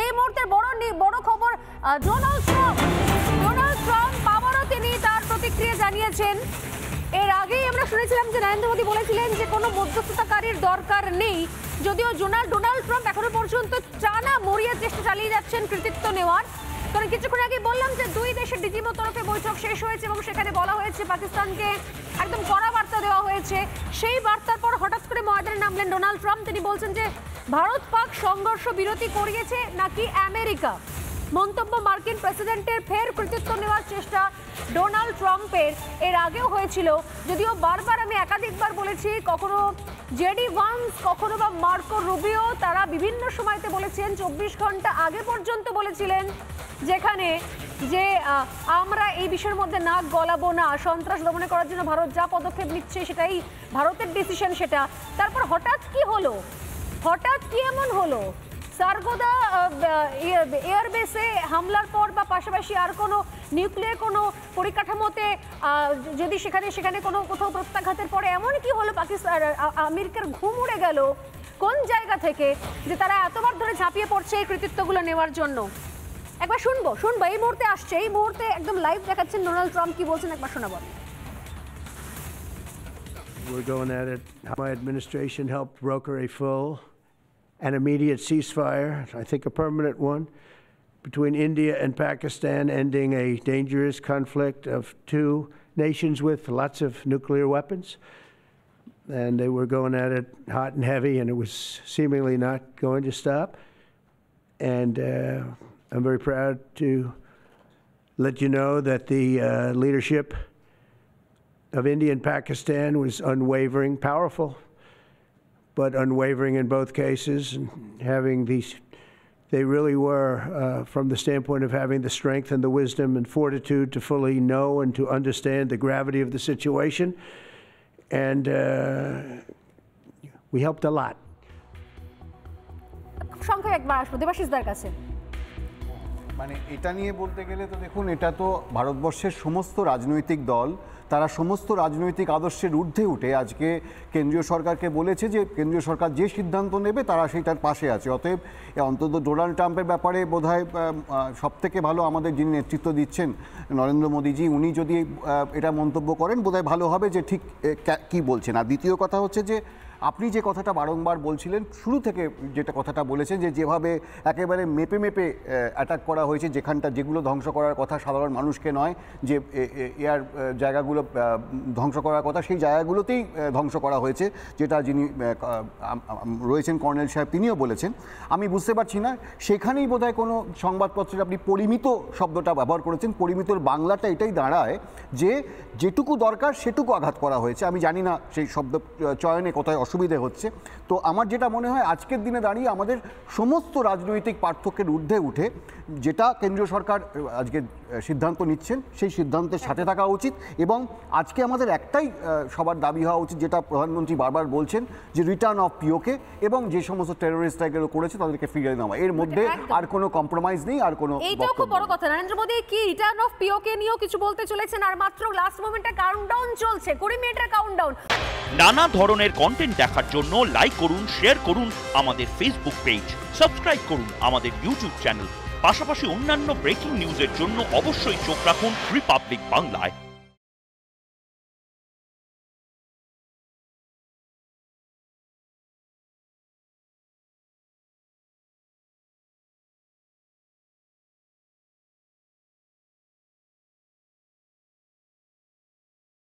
এই মুহূর্তের বড় খবর, ডোনাল্ড ট্রাম্প আবারও তিনি তার প্রতিক্রিয়া জানিয়েছেন। এর আগেই আমরা শুনেছিলাম যে নরেন্দ্র মোদী বলেছিলেন যে কোনো মধ্যস্থতাকারীর দরকার নেই, যদিও ডোনাল্ড ট্রাম্প এখনো পর্যন্ত টানা মরিয়া চেষ্টা চালিয়ে যাচ্ছেন কৃতিত্ব নেওয়ার। কারণ কিছুক্ষণ আগে বললাম যে দুই দেশের ডিজিএমও তরফে বৈঠক শেষ হয়েছে এবং সেখানে বলা হয়েছে পাকিস্তানকে একদম কড়া বার্তা দেওয়া হয়েছে। সেই বার্তার পর হঠাৎ করে ময়দানে নামলেন ডোনাল্ড ট্রাম্প। তিনি বলছেন যে ভারত পাক সংঘর্ষ বিরতি করিয়েছে নাকি আমেরিকা। মন্তব্য মার্কিন প্রেসিডেন্টের ফের কৃতিত্ব নেওয়ার চেষ্টা ডোনাল্ড ট্রাম্পের এর আগেও হয়েছিল, যদিও বারবার আমি একাধিকবার বলেছি, কখনো জেডি ভান্স, কখনো বা মার্কো রুবিও, তারা বিভিন্ন সময়তে বলেছেন, 24 ঘন্টা আগে পর্যন্ত বলেছিলেন যেখানে যে আমরা এই বিষয়ের মধ্যে নাক গলাবো না, সন্ত্রাস দমনে করার জন্য ভারত যা পদক্ষেপ নিচ্ছে সেটাই ভারতের ডিসিশন সেটা। তারপর হঠাৎ কি হলো, হঠাৎ কি এমন হলো? সার্গোদা এয়ারবেসে হামলার পর বা পাশাপাশি আর কোনো নিউক্লিয়ার কোনো পরিকাঠামোতে যদি সেখানে কোনো কোথাও প্রত্যাঘাতের পরে এমন কি হলো পাকিস্তান আমেরিকার ঘুম উড়ে গেল কোন জায়গা থেকে যে তারা এতবার ধরে ঝাঁপিয়ে পড়ছে এই কৃতিত্বগুলো নেওয়ার জন্য? একবার শুনবো এই মুহূর্তে আসছে, এই মুহূর্তে একদম লাইভ দেখাচ্ছেন ডোনাল্ড ট্রাম্প কি বলছেন, একবার শোনাবো। We're going at it. My administration helped broker a full and immediate ceasefire, I think a permanent one, between India and Pakistan, ending a dangerous conflict of two nations with lots of nuclear weapons. And they were going at it hot and heavy, and it was seemingly not going to stop. And I'm very proud to let you know that the leadership of India and Pakistan was unwavering, powerful, but unwavering in both cases, and having these, they really were, from the standpoint of having the strength and the wisdom and fortitude to fully know and to understand the gravity of the situation. And we helped a lot. সংখ্যা একবার আসবো দেবাশিসদার কাছে। মানে এটা নিয়ে বলতে গেলে তো দেখুন, এটা তো ভারতবর্ষের সমস্ত রাজনৈতিক দল তারা সমস্ত রাজনৈতিক আদর্শের ঊর্ধ্বে উঠে আজকে কেন্দ্রীয় সরকারকে বলেছে যে কেন্দ্রীয় সরকার যে সিদ্ধান্ত নেবে তারা সেইটার পাশে আছে। অতএব অন্তত ডোনাল্ড ট্রাম্পের ব্যাপারে বোধহয় সবথেকে ভালো আমাদের যিনি নেতৃত্ব দিচ্ছেন নরেন্দ্র মোদীজি, উনি যদি এটা মন্তব্য করেন বোধহয় ভালো হবে যে ঠিক কী বলছেন। আর দ্বিতীয় কথা হচ্ছে যে আপনি যে কথাটা বারংবার বলছিলেন শুরু থেকে, যেটা কথাটা বলেছেন যে যেভাবে একেবারে মেপে অ্যাটাক করা হয়েছে, যেগুলো ধ্বংস করার কথা সাধারণ মানুষকে নয়, যে এয়ার জায়গাগুলো ধ্বংস করার কথা সেই জায়গাগুলোতেই ধ্বংস করা হয়েছে, যেটা যিনি রয়েছেন কর্নেল সাহেব তিনিও বলেছেন। আমি বুঝতে পারছি না সেখানেই বোধহয় কোনো সংবাদপত্রে আপনি পরিমিত শব্দটা ব্যবহার করেছেন। পরিমিতর বাংলাটা এটাই দাঁড়ায় যে যেটুকু দরকার সেটুকু আঘাত করা হয়েছে। আমি জানি না সেই শব্দ চয়নে কোথায় অসুবিধে হচ্ছে। তো আমার যেটা মনে হয় আজকের দিনে দাঁড়িয়ে আমাদের সমস্ত রাজনৈতিক পার্থক্যের ঊর্ধ্বে উঠে যেটা কেন্দ্রীয় সরকার আজকে সিদ্ধান্ত নিচ্ছেন সেই সিদ্ধান্তের সাথে থাকা উচিত। এবং আজকে আমাদের একটাই সবার দাবি হওয়া উচিত, যেটা প্রধানমন্ত্রী বারবার বলছেন, যে রিটার্ন অফ পিওকে, এবং যে সমস্ত টেরোরিস্ট এগুলো করেছে তাদেরকে ফিরিয়ে নেওয়া। এর মধ্যে আর কোনো কম্প্রোমাইজ নেই, আর কোনো। এইটাও খুব বড় কথা। নরেন্দ্র মোদী কি রিটার্ন অফ পিওকে নিয়েও কিছু বলতে চলেছেন? আর মাত্র লাস্ট মোমেন্টে কাউন্টডাউন চলছে, 20 মিনিটের কাউন্টডাউন। নানা ধরনের কন্টেন্ট দেখার জন্য লাইক করুন, শেয়ার করুন আমাদের ফেসবুক পেজ, সাবস্ক্রাইব করুন আমাদের ইউটিউব চ্যানেল। পাশাপাশি অন্যান্য ব্রেকিং নিউজের জন্য অবশ্যই চোখ রাখুন রিপাবলিক বাংলায়।